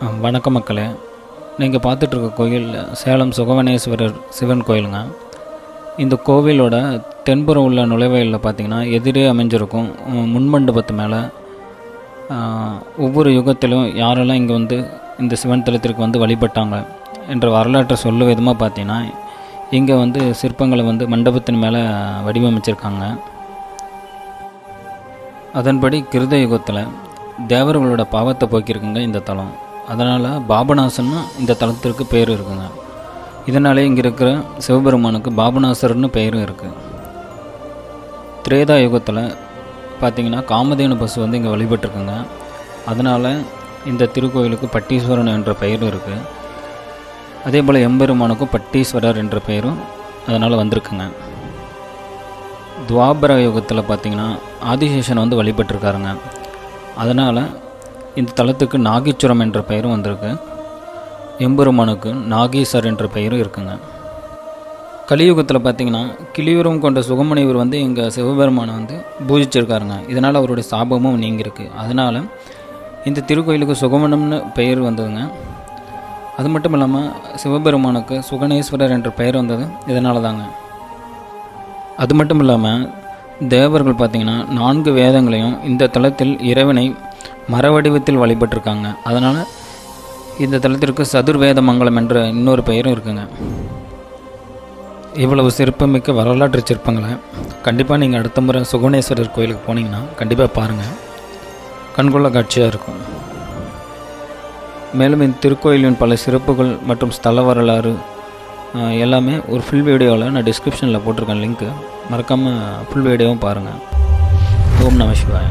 வணக்கம் மக்களே. நீங்கள் பார்த்துட்ருக்க கோயில் சேலம் சுகவனேஸ்வரர் சிவன் கோயிலுங்க. இந்த கோவிலோட தென்புறம் உள்ள நுழைவாயிலில் பார்த்திங்கன்னா எதிரே அமைஞ்சிருக்கும் முன்மண்டபத்து மேலே ஒவ்வொரு யுகத்திலும் யாரெல்லாம் இங்கே வந்து இந்த சிவன் தலத்திற்கு வந்து வழிபட்டாங்க என்ற வரலாற்றை சொல்லும் விதமாக பார்த்திங்கன்னா இங்கே வந்து சிற்பங்களை வந்து மண்டபத்தின் மேலே வடிவமைச்சிருக்காங்க. அதன்படி கிருத யுகத்தில் தேவர்களோட பாவத்தை போக்கியிருக்குங்க இந்த தலம். அதனால் பாபநாசன்னு இந்த தலத்திற்கு பேர் இருக்குங்க. இதனாலே இங்கே இருக்கிற சிவபெருமானுக்கு பாபநாசர்னு பெயரும் இருக்குது. திரேதா யுகத்தில் பார்த்திங்கன்னா காமதேனு பசு வந்து இங்கே வழிபட்டுருக்குங்க. அதனால் இந்த திருக்கோயிலுக்கு பட்டீஸ்வரன் என்ற பெயரும் இருக்குது. அதே போல் எம்பெருமானுக்கும் பட்டீஸ்வரர் என்ற பெயரும் அதனால் வந்திருக்குங்க. துவாபர யுகத்தில் பார்த்திங்கன்னா ஆதிசேஷன் வந்து வழிபட்டிருக்காருங்க. அதனால் இந்த தலத்துக்கு நாகீச்சுரம் என்ற பெயரும் வந்திருக்கு. எம்பெருமானுக்கு நாகீசர் என்ற பெயரும் இருக்குங்க. கலியுகத்தில் பார்த்திங்கன்னா கிளியுரம் கொண்ட சுகமுனிவர் வந்து எங்கள் சிவபெருமானை வந்து பூஜிச்சிருக்காருங்க. இதனால் அவருடைய சாபமும் நீங்கிருக்கு. அதனால் இந்த திருக்கோயிலுக்கு சுகமனம்னு பெயர் வந்ததுங்க. அது மட்டும் இல்லாமல் சிவபெருமானுக்கு சுகணேஸ்வரர் என்ற பெயர் வந்தது இதனால தாங்க. அது மட்டும் இல்லாமல் தேவர்கள் பார்த்திங்கன்னா 4 வேதங்களையும் இந்த தலத்தில் இறைவனை மரவடிவத்தில் வழிபட்டிருக்காங்க. அதனால் இந்த தலத்திற்கு சதுர்வேத மங்கலம் என்ற இன்னொரு பெயரும் இருக்குங்க. இவ்வளவு சிற்பமிக்க வரலாற்று சிற்பங்களை கண்டிப்பாக நீங்கள் அடுத்த முறை சுகவனேஸ்வரர் கோயிலுக்கு போனீங்கன்னா கண்டிப்பாக பாருங்கள். கண்கொள்ள காட்சியாக இருக்கும். மேலும் இந்த திருக்கோயிலின் பல சிறப்புகள் மற்றும் ஸ்தல வரலாறு எல்லாமே ஒரு ஃபுல் வீடியோவில் நான் டிஸ்கிரிப்ஷனில் போட்டிருக்கேன் லிங்க்கு. மறக்காமல் ஃபுல் வீடியோவும் பாருங்கள். ஓம் நம சிவாய.